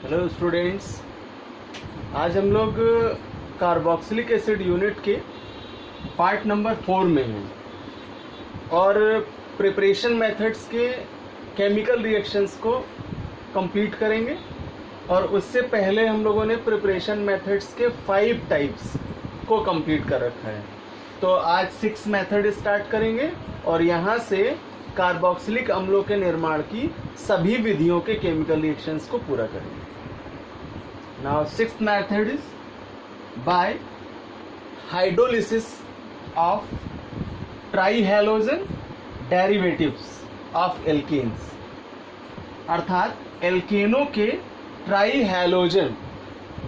Hello students, आज हम लोग कार्बोक्सिलिक एसिड यूनिट के पार्ट नंबर 4 में हैं और प्रिपरेशन मेथड्स के केमिकल रिएक्शंस को कंप्लीट करेंगे। और उससे पहले हम लोगों ने प्रिपरेशन मेथड्स के 5 टाइप्स को कंप्लीट कर रखा है। तो आज 6 मेथड स्टार्ट करेंगे और यहाँ से कार्बोक्सिलिक अम्लों के निर्माण की सभी विधियों के केमिकल रिएक्शंस को पूरा करेंगे। Now, sixth method is by hydrolysis of trihalogen derivatives of alkenes, अर्थात एल्केनों के ट्राईहैलोजन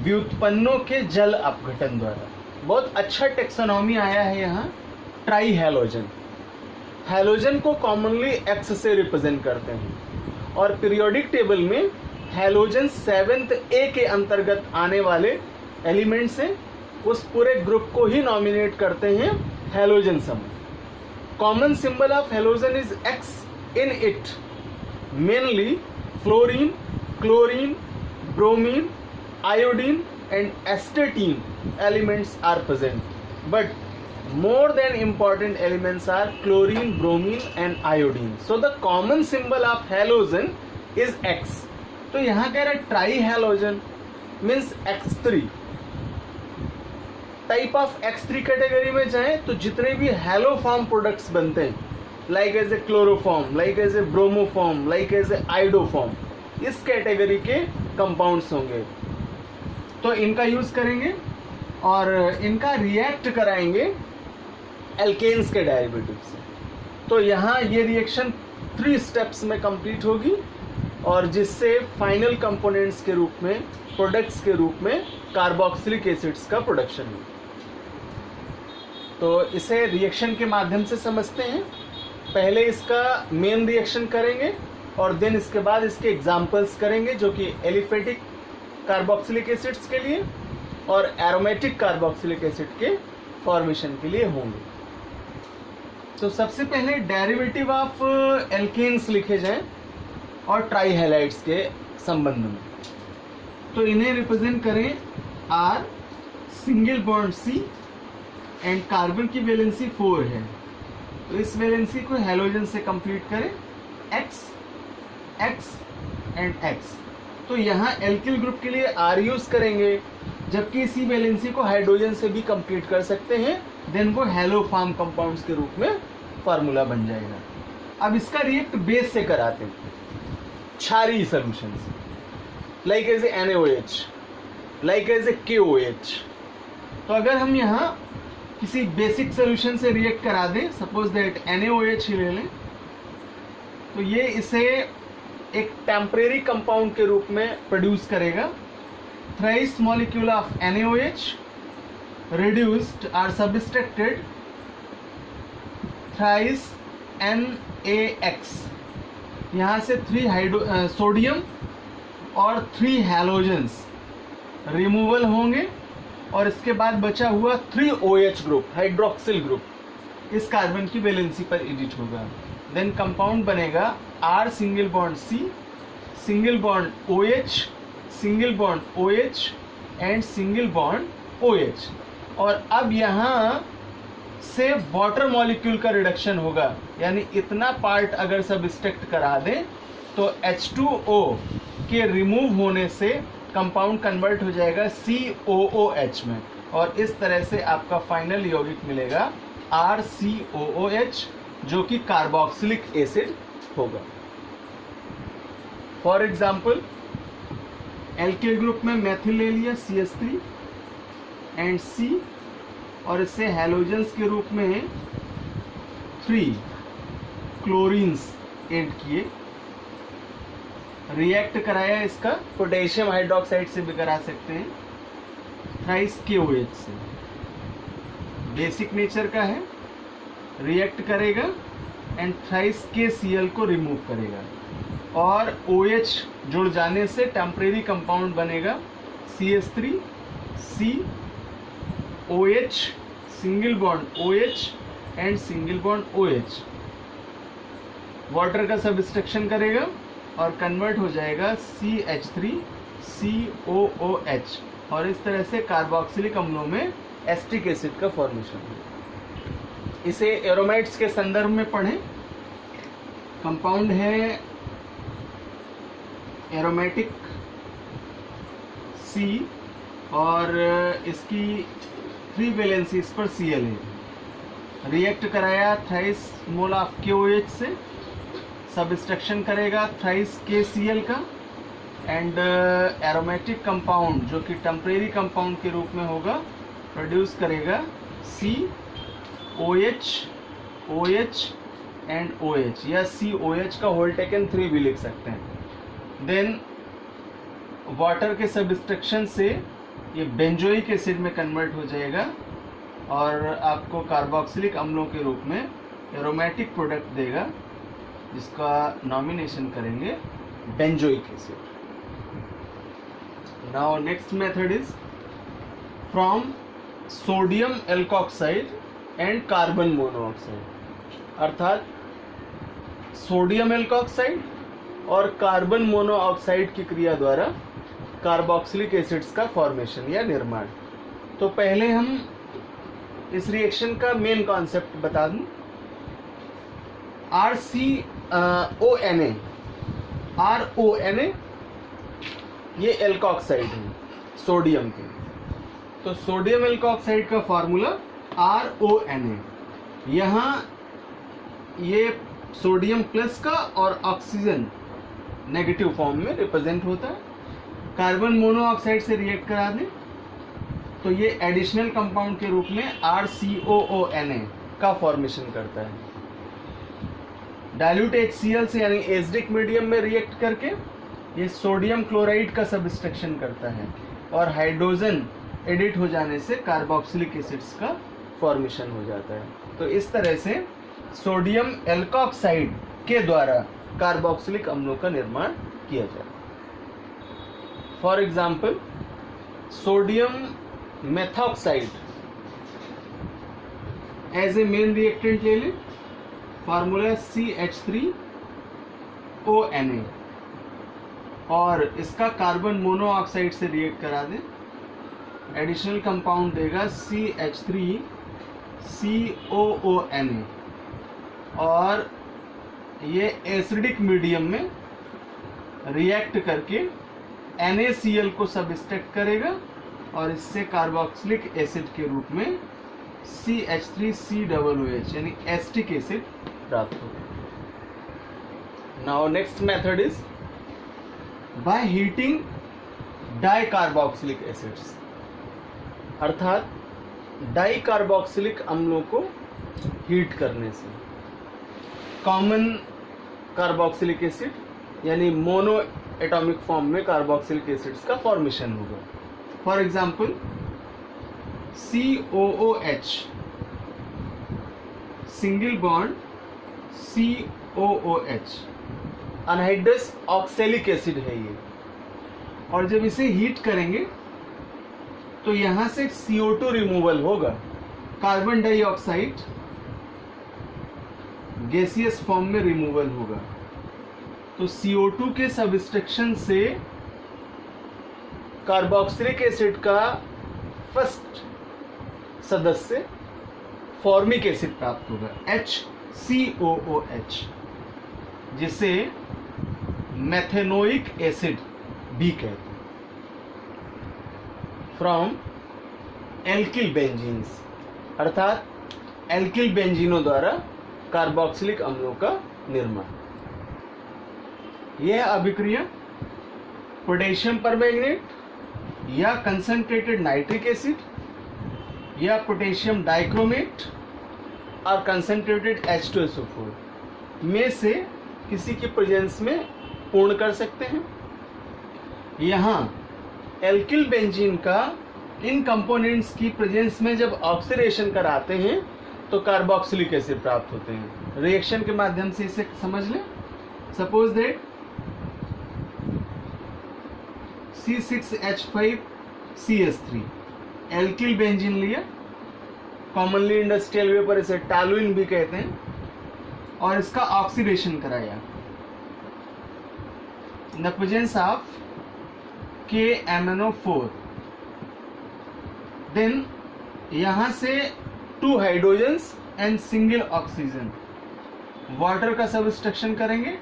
व्युत्पन्नों के जल अपघटन द्वारा। बहुत अच्छा टेक्सोनॉमी आया है यहाँ। ट्राईहैलोजन, हैलोजन को कॉमनली एक्स से रिप्रेजेंट करते हैं और पीरियोडिक टेबल में हैलोजन 7th A के अंतर्गत आने वाले एलिमेंट्स हैं। उस पूरे ग्रुप को ही नॉमिनेट करते हैं हैलोजन समूह। Common symbol of halogen is X। In it mainly fluorine, chlorine, bromine, iodine and astatine elements are present, but more than important elements are chlorine, bromine and iodine. So the common symbol of halogen is X. तो यहाँ कह रहा है tri halogen means X3 type of X3 category में जाएं तो जितने भी हैलोफॉर्म प्रोडक्ट्स बनते हैं, like as a chloroform, like as a bromoform, like as a iodoform, इस कैटेगरी के कंपाउंड्स होंगे। तो इनका यूज करेंगे और इनका रिएक्ट कराएंगे एल्केन्स के डेरिवेटिव से। तो यहाँ ये रिएक्शन 3 स्टेप्स में कंप्लीट होगी और जिससे फाइनल कंपोनेंट्स के रूप में, प्रोडक्ट्स के रूप में कार्बोक्सिलिक एसिड्स का प्रोडक्शन हो। तो इसे रिएक्शन के माध्यम से समझते हैं। पहले इसका मेन रिएक्शन करेंगे और देन इसके बाद इसके एग्जाम्पल्स करेंगे, जो कि एलिफेटिक कार्बोक्सिलिक एसिड्स के लिए और एरोमेटिक कार्बोक्सिलिक एसिड के फॉर्मेशन के लिए होंगे। तो सबसे पहले डेरिवेटिव ऑफ एल्केन्स लिखे जाएं और ट्राईहैलाइड्स के संबंध में। तो इन्हें रिप्रेजेंट करें R, single bond C and carbon की वैलेंसी 4 है। तो इस वैलेंसी को हैलोजन से कंप्लीट करें X, X एंड X। तो यहाँ एल्किल ग्रुप के लिए R यूज करेंगे, जबकि इसी वैलेंसी को हाइड्रोजन से भी कंप्लीट कर सकते हैं। देन वो हैलोफॉर्म कंपाउंड्स के रूप में फार्मूला बन जाएगा। अब इसका रिएक्ट बेस से कराते हैं क्षारीय solutions, like as a NaOH, like as a KOH। तो अगर हम यहाँ किसी बेसिक सॉल्यूशन से रिएक्ट करा दें, सपोज दैट NaOH ही ले लें, तो ये इसे एक टेम्परेरी कंपाउंड के रूप में प्रोड्यूस करेगा। Thrice molecule of NaOH reduced or subtracted thrice NaX। यहाँ से 3 सोडियम और 3 हैलोजेंस रिमूवल होंगे और इसके बाद बचा हुआ 3 OH ग्रुप, हाइड्रोक्सिल ग्रुप, इस कार्बन की वैलेंसी पर एडिट होगा। देन कंपाउंड बनेगा R single bond C, single bond OH, single bond OH and single bond OH। और अब यहाँ से वाटर मॉलिक्यूल का रिडक्शन होगा, यानी इतना पार्ट अगर सब्सट्रैक्ट करा दें तो H2O के रिमूव होने से कंपाउंड कन्वर्ट हो जाएगा COOH में और इस तरह से आपका फाइनल यौगिक मिलेगा RCOOH, जो कि कार्बोक्सिलिक एसिड होगा। फॉर एग्जाम्पल, एल्किल ग्रुप में मेथिल ले लिया CH3 एंड C और इससे हैलोजेंस के रूप में 3 क्लोरीन्स ऐड किए, रिएक्ट कराया इसका पोटेशियम हाइड्रोक्साइड से भी करा सकते हैं, थ्राइस KOH से। बेसिक नेचर का है, रिएक्ट करेगा एंड थ्राइस KCl को रिमूव करेगा और OH जुड़ जाने से टेम्परेरी कंपाउंड बनेगा CH3 C OH, single bond OH and single bond OH। Water का सब्सट्रैक्शन करेगा और कन्वर्ट हो जाएगा CH3 COOH, और इस तरह से कार्बोक्सिलिक अम्लों में एस्टिक एसिड का फॉर्मेशन है। इसे एरोमेट्स के संदर्भ में पढ़ें। कंपाउंड है एरोमेटिक C, और इसकी 3 वैलेंसी इस पर Cl है। रिएक्ट कराया थ्राइस मोल ऑफ KOH से, सबस्ट्रक्शन करेगा थ्राइस KCl का, एंड एरोमेटिक कंपाउंड जो कि टेम्परेरी कंपाउंड के रूप में होगा प्रोड्यूस करेगा COH, OH एंड OH, या COH का होल टेकन 3 भी लिख सकते हैं। देन वाटर के सबस्ट्रक्शन से ये बेंजोइक एसिड में कन्वर्ट हो जाएगा और आपको कार्बोक्सिलिक अम्लों के रूप में एरोमेटिक प्रोडक्ट देगा, जिसका नॉमिनेशन करेंगे benzoic acid. Now next method is from sodium alkoxide and carbon monoxide, अर्थात सोडियम एल्कोक्साइड और कार्बन मोनोऑक्साइड की क्रिया द्वारा कार्बोक्सिलिक एसिड्स का फॉर्मेशन या निर्माण। तो पहले हम इस रिएक्शन का मेन कॉन्सेप्ट बता दूं। RONA ये एल्कोक्साइड है सोडियम के, तो सोडियम एल्कोक्साइड का फॉर्मूला RONA। यहाँ ये सोडियम प्लस का और ऑक्सीजन नेगेटिव फॉर्म में रिप्रेजेंट होता है। कार्बन मोनोऑक्साइड से रिएक्ट करा दें तो ये एडिशनल कंपाउंड के रूप में RCOONA का फॉर्मेशन करता है। डाइल्यूट HCl से यानी एसिडिक मीडियम में रिएक्ट करके ये सोडियम क्लोराइड का सबस्ट्रक्शन करता है और हाइड्रोजन एडिट हो जाने से कार्बोक्सिलिक एसिड्स का फॉर्मेशन हो जाता है। तो इस तरह से सोडियम एल्कोक्साइड के द्वारा कार्बोक्सिलिक अम्लों का निर्माण किया जाता है। For example sodium methoxide as a main reactant ले लें, फार्मूला CH3ONA, और इसका कार्बन मोनोऑक्साइड से रिएक्ट करा दें, एडिशनल कंपाउंड देगा CH3COONA, और ये एसिडिक मीडियम में रिएक्ट करके NaCl को सबस्ट्रैक्ट करेगा और इससे कार्बोक्सिलिक एसिड के रूप में CH3COOH यानी एस्टिक एसिड प्राप्त होगा। Now next method is by heating dicarboxylic acids, अर्थात डाइकार्बोक्सिलिक अम्लों को हीट करने से कॉमन कार्बोक्सिलिक एसिड यानी मोनो एटॉमिक फॉर्म में कार्बोक्सिलिक एसिड्स का फॉर्मेशन होगा। For example COOH single bond COOH anhydrous oxalic acid है ये, और जब इसे हीट करेंगे तो यहाँ से CO2 रिमूवल होगा, कार्बन डाइऑक्साइड गैसियस फॉर्म में रिमूवल होगा। तो CO2 के सबस्ट्रक्शन से कार्बोक्सिलिक एसिड का फर्स्ट सदस्य फॉर्मिक एसिड प्राप्त होगा HCOOH, जिसे मेथेनोइक एसिड भी कहते हैं, फ्रॉम एल्किल बेंजीन्स, अर्थात एल्किल बेंजीनों द्वारा कार्बोक्सिलिक अम्लों का निर्माण। यह अभिक्रिया पोटेशियम परमैंगनेट या कंसंट्रेटेड नाइट्रिक एसिड या पोटेशियम डाइक्रोमेट और कंसंट्रेटेड H2SO4 में से किसी की प्रेजेंस में पूर्ण कर सकते हैं। यहाँ एल्किल बेंजीन का इन कंपोनेंट्स की प्रेजेंस में जब ऑक्सीडेशन कराते हैं तो कार्बोक्सिलिक एसिड प्राप्त होते हैं। रिएक्शन के माध्यम से इसे समझ लें। Suppose that C6H5CH3 alkyl benzene लिया, कॉमनली इंडस्ट्रियल वेपर इसे टॉलुइन भी कहते हैं, और इसका ऑक्सीडेशन कराया। In the presence of KMnO4, then यहाँ से 2 hydrogens and single oxygen water का सब्सट्रैक्शन करेंगे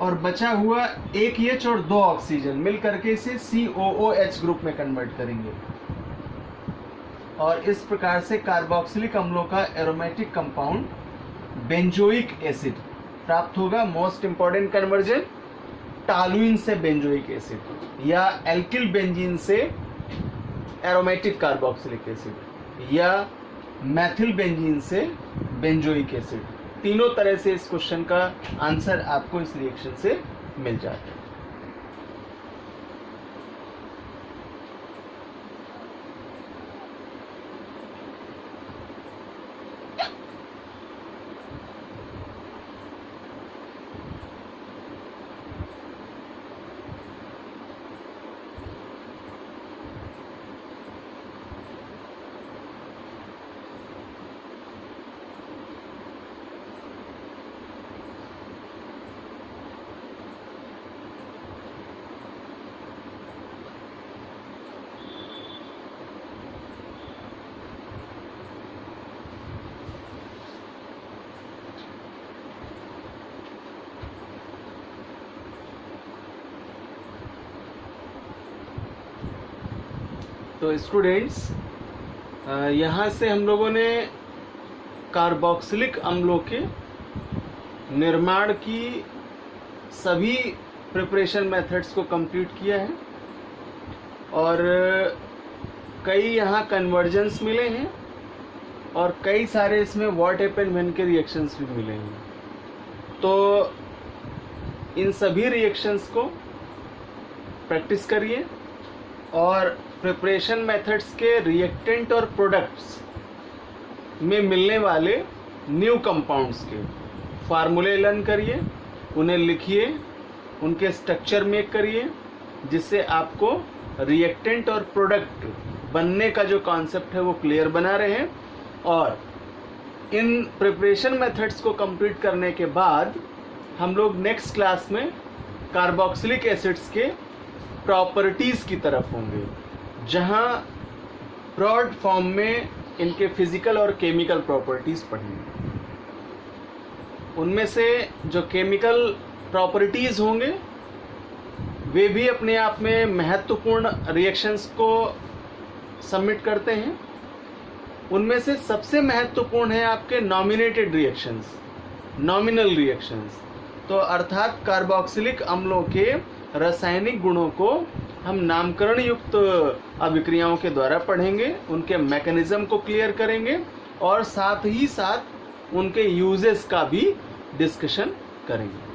और बचा हुआ एक H और 2 ऑक्सीजन मिल करके इसे COOH ग्रुप में कन्वर्ट करेंगे और इस प्रकार से कार्बोक्सिलिक अम्लों का एरोमेटिक कंपाउंड बेंजोइक एसिड प्राप्त होगा। मोस्ट इंपॉर्टेंट कन्वर्जन, टॉलुइन से बेंजोइक एसिड या एल्किल बेंजीन से एरोमेटिक कार्बोक्सिलिक एसिड या मैथिल बेंजीन से बेंजोइक एसिड। तीनों तरह से इस क्वेश्चन का आंसर आपको इस रिएक्शन से मिल जाता है। तो स्टूडेंट्स, यहाँ से हम लोगों ने कार्बोक्सिलिक अम्लों के निर्माण की सभी प्रिपरेशन मेथड्स को कंप्लीट किया है और कई यहाँ कन्वर्जन्स मिले हैं और कई सारे इसमें व्हाट हैपेंड व्हेन के रिएक्शंस भी मिले हैं। तो इन सभी रिएक्शंस को प्रैक्टिस करिए और प्रिपरेशन मेथड्स के रिएक्टेंट और प्रोडक्ट्स में मिलने वाले न्यू कंपाउंड्स के फार्मूले लर्न करिए, उन्हें लिखिए, उनके स्ट्रक्चर मेक करिए, जिससे आपको रिएक्टेंट और प्रोडक्ट बनने का जो कॉन्सेप्ट है वो क्लियर बना रहे। और इन प्रिपरेशन मेथड्स को कंप्लीट करने के बाद हम लोग नेक्स्ट क्लास में कार्बोक्सिलिक एसिड्स के प्रॉपर्टीज़ की तरफ होंगे, जहां ब्रॉड फॉर्म में इनके फिजिकल और केमिकल प्रॉपर्टीज़ पढ़ेंगे। उनमें से जो केमिकल प्रॉपर्टीज़ होंगे वे भी अपने आप में महत्वपूर्ण रिएक्शंस को सबमिट करते हैं। उनमें से सबसे महत्वपूर्ण है आपके नॉमिनेटेड रिएक्शंस, नॉमिनल रिएक्शंस। तो अर्थात कार्बोक्सिलिक अम्लों के रासायनिक गुणों को हम नामकरण युक्त अभिक्रियाओं के द्वारा पढ़ेंगे, उनके मैकेनिज्म को क्लियर करेंगे और साथ ही साथ उनके यूजेस का भी डिस्कशन करेंगे।